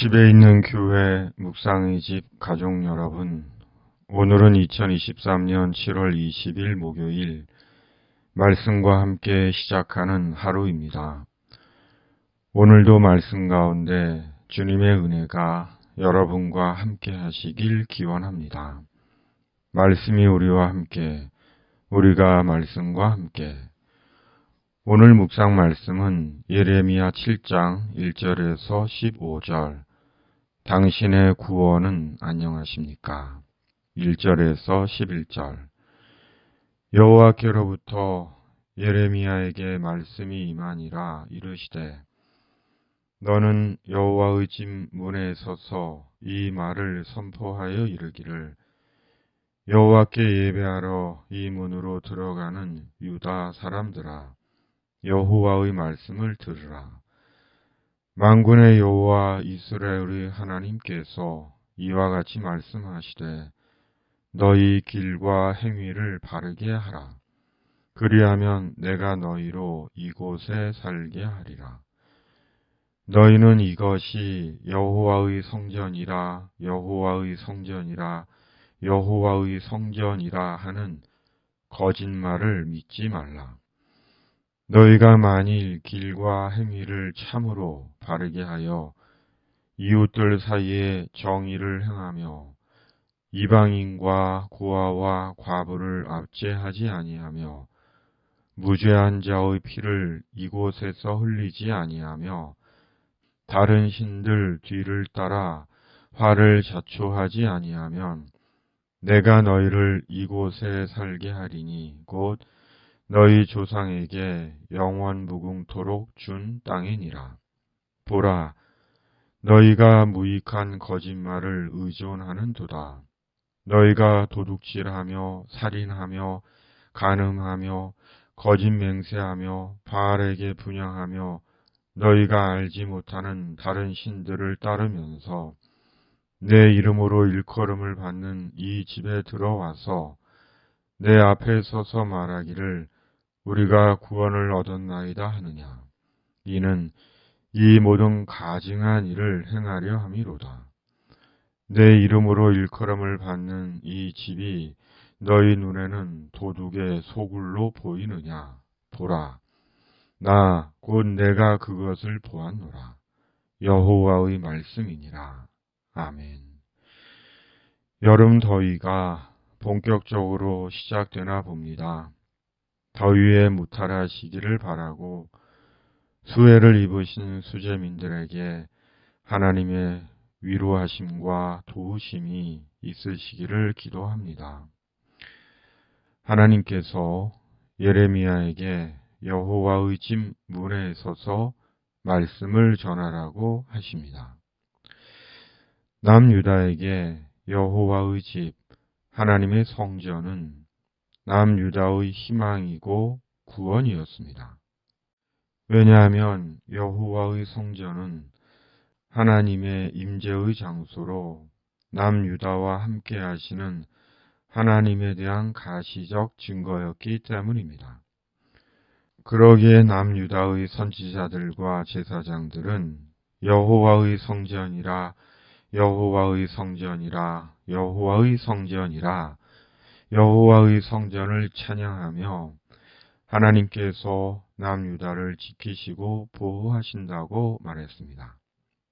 집에 있는 교회 묵상의 집 가족 여러분, 오늘은 2023년 7월 20일 목요일 말씀과 함께 시작하는 하루입니다. 오늘도 말씀 가운데 주님의 은혜가 여러분과 함께 하시길 기원합니다. 말씀이 우리와 함께, 우리가 말씀과 함께. 오늘 묵상 말씀은 예레미야 7장 1절에서 15절, 당신의 구원은 안녕하십니까? 1절에서 11절. 여호와께로부터 예레미야에게 말씀이 임하니라 이르시되, 너는 여호와의 집 문에 서서 이 말을 선포하여 이르기를, 여호와께 예배하러 이 문으로 들어가는 유다 사람들아, 여호와의 말씀을 들으라. 만군의 여호와 이스라엘의 하나님께서 이와 같이 말씀하시되, 너희 길과 행위를 바르게 하라. 그리하면 내가 너희로 이곳에 살게 하리라. 너희는 이것이 여호와의 성전이라, 여호와의 성전이라, 여호와의 성전이라 하는 거짓말을 믿지 말라. 너희가 만일 길과 행위를 참으로 바르게 하여 이웃들 사이에 정의를 행하며 이방인과 고아와 과부를 압제하지 아니하며 무죄한 자의 피를 이곳에서 흘리지 아니하며 다른 신들 뒤를 따라 화를 자초하지 아니하면 내가 너희를 이곳에 살게 하리니 곧 너희 조상에게 영원무궁토록 준 땅이니라. 보라, 너희가 무익한 거짓말을 의존하는도다. 너희가 도둑질하며 살인하며 간음하며 거짓 맹세하며 바알에게 분향하며 너희가 알지 못하는 다른 신들을 따르면서 내 이름으로 일컬음을 받는 이 집에 들어와서 내 앞에 서서 말하기를 우리가 구원을 얻었나이다 하느냐. 이는 이 모든 가증한 일을 행하려 함이로다. 내 이름으로 일컬음을 받는 이 집이 너희 눈에는 도둑의 소굴로 보이느냐. 보라, 나 곧 내가 그것을 보았노라. 여호와의 말씀이니라. 아멘. 여름 더위가 본격적으로 시작되나 봅니다. 더위에 무탈하시기를 바라고 수해를 입으신 수재민들에게 하나님의 위로하심과 도우심이 있으시기를 기도합니다. 하나님께서 예레미야에게 여호와의 집 문에 서서 말씀을 전하라고 하십니다. 남유다에게 여호와의 집, 하나님의 성전은 남유다의 희망이고 구원이었습니다. 왜냐하면 여호와의 성전은 하나님의 임재의 장소로 남유다와 함께 하시는 하나님에 대한 가시적 증거였기 때문입니다. 그러기에 남유다의 선지자들과 제사장들은 여호와의 성전이라, 여호와의 성전이라, 여호와의 성전이라, 여호와의 성전을 찬양하며 하나님께서 남유다를 지키시고 보호하신다고 말했습니다.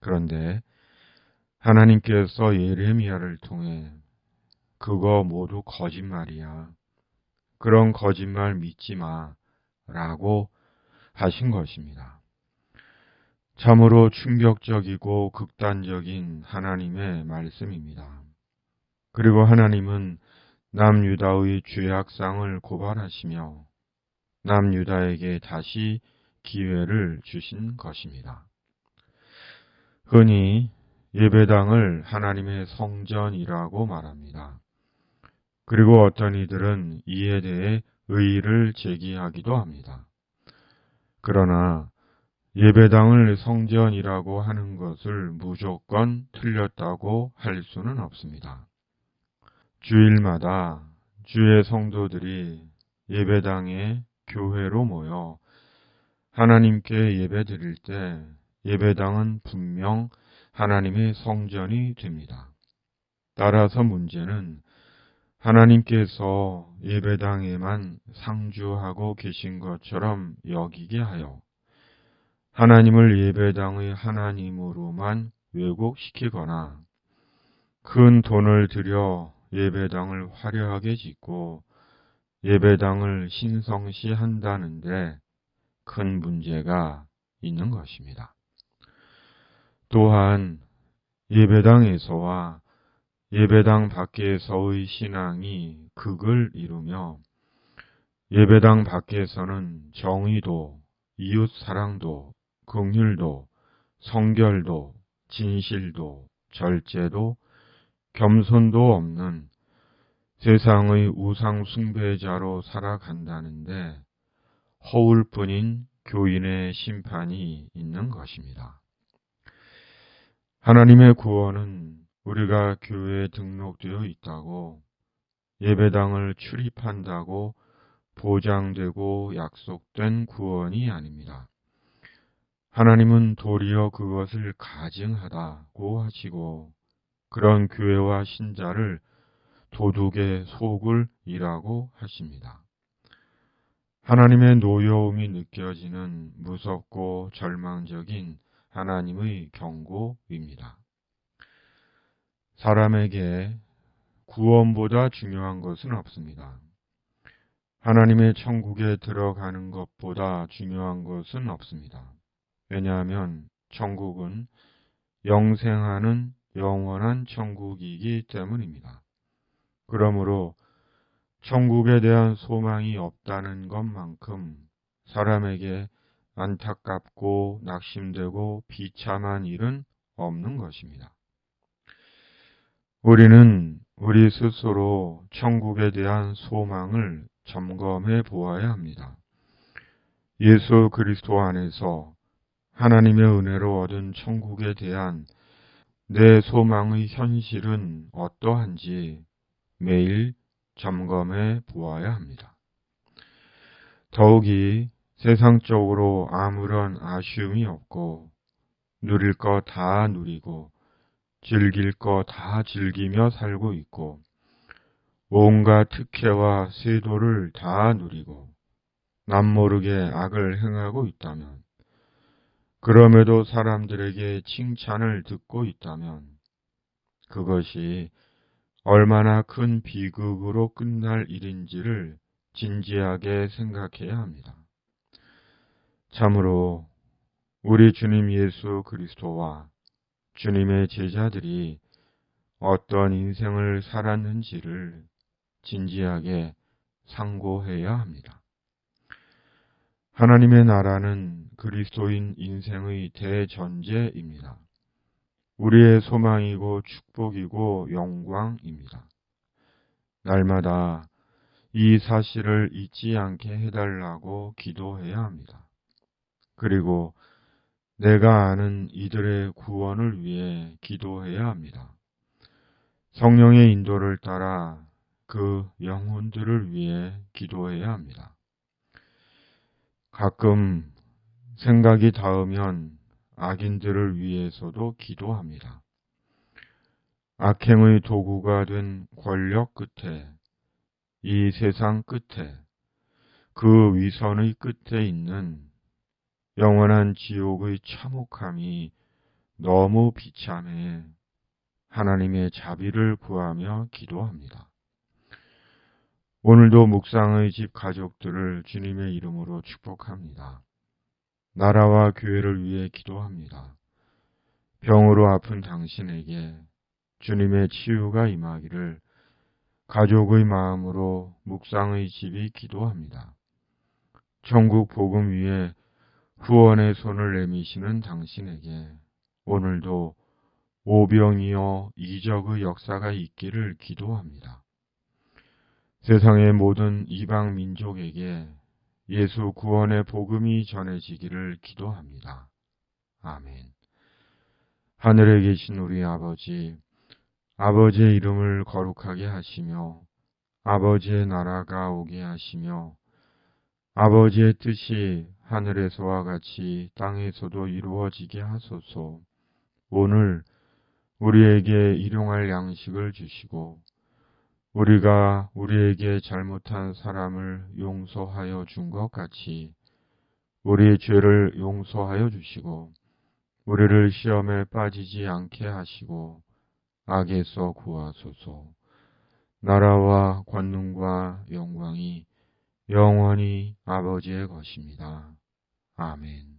그런데 하나님께서 예레미야를 통해 그거 모두 거짓말이야. 그런 거짓말 믿지 마. 라고 하신 것입니다. 참으로 충격적이고 극단적인 하나님의 말씀입니다. 그리고 하나님은 남유다의 죄악상을 고발하시며 남유다에게 다시 기회를 주신 것입니다. 흔히 예배당을 하나님의 성전이라고 말합니다. 그리고 어떤 이들은 이에 대해 의의를 제기하기도 합니다. 그러나 예배당을 성전이라고 하는 것을 무조건 틀렸다고 할 수는 없습니다. 주일마다 주의 성도들이 예배당에 교회로 모여 하나님께 예배드릴 때 예배당은 분명 하나님의 성전이 됩니다. 따라서 문제는 하나님께서 예배당에만 상주하고 계신 것처럼 여기게 하여 하나님을 예배당의 하나님으로만 왜곡시키거나 큰 돈을 들여 예배당을 화려하게 짓고 예배당을 신성시한다는데 큰 문제가 있는 것입니다. 또한 예배당에서와 예배당 밖에서의 신앙이 극을 이루며 예배당 밖에서는 정의도, 이웃 사랑도, 긍휼도, 성결도, 진실도, 절제도, 겸손도 없는 세상의 우상 숭배자로 살아간다는데 허울뿐인 교인의 심판이 있는 것입니다. 하나님의 구원은 우리가 교회에 등록되어 있다고 예배당을 출입한다고 보장되고 약속된 구원이 아닙니다. 하나님은 도리어 그것을 가증하다고 하시고 그런 교회와 신자를 도둑의 소굴이라고 하십니다. 하나님의 노여움이 느껴지는 무섭고 절망적인 하나님의 경고입니다. 사람에게 구원보다 중요한 것은 없습니다. 하나님의 천국에 들어가는 것보다 중요한 것은 없습니다. 왜냐하면 천국은 영생하는 영원한 천국이기 때문입니다. 그러므로 천국에 대한 소망이 없다는 것만큼 사람에게 안타깝고 낙심되고 비참한 일은 없는 것입니다. 우리는 우리 스스로 천국에 대한 소망을 점검해 보아야 합니다. 예수 그리스도 안에서 하나님의 은혜로 얻은 천국에 대한 내 소망의 현실은 어떠한지 매일 점검해 보아야 합니다. 더욱이 세상적으로 아무런 아쉬움이 없고 누릴 거 다 누리고 즐길 거 다 즐기며 살고 있고 온갖 특혜와 세도를 다 누리고 남모르게 악을 행하고 있다면 그럼에도 사람들에게 칭찬을 듣고 있다면 그것이 얼마나 큰 비극으로 끝날 일인지를 진지하게 생각해야 합니다. 참으로 우리 주님 예수 그리스도와 주님의 제자들이 어떤 인생을 살았는지를 진지하게 상고해야 합니다. 하나님의 나라는 그리스도인 인생의 대전제입니다. 우리의 소망이고 축복이고 영광입니다. 날마다 이 사실을 잊지 않게 해달라고 기도해야 합니다. 그리고 내가 아는 이들의 구원을 위해 기도해야 합니다. 성령의 인도를 따라 그 영혼들을 위해 기도해야 합니다. 가끔 생각이 닿으면 악인들을 위해서도 기도합니다. 악행의 도구가 된 권력 끝에, 이 세상 끝에, 그 위선의 끝에 있는 영원한 지옥의 참혹함이 너무 비참해 하나님의 자비를 구하며 기도합니다. 오늘도 묵상의 집 가족들을 주님의 이름으로 축복합니다. 나라와 교회를 위해 기도합니다. 병으로 아픈 당신에게 주님의 치유가 임하기를 가족의 마음으로 묵상의 집이 기도합니다. 천국 복음 위에 후원의 손을 내미시는 당신에게 오늘도 오병이어 이적의 역사가 있기를 기도합니다. 세상의 모든 이방 민족에게 예수 구원의 복음이 전해지기를 기도합니다. 아멘. 하늘에 계신 우리 아버지, 아버지의 이름을 거룩하게 하시며 아버지의 나라가 오게 하시며 아버지의 뜻이 하늘에서와 같이 땅에서도 이루어지게 하소서. 오늘 우리에게 일용할 양식을 주시고 우리가 우리에게 잘못한 사람을 용서하여 준 것 같이 우리의 죄를 용서하여 주시고 우리를 시험에 빠지지 않게 하시고 악에서 구하소서. 나라와 권능과 영광이 영원히 아버지의 것입니다. 아멘.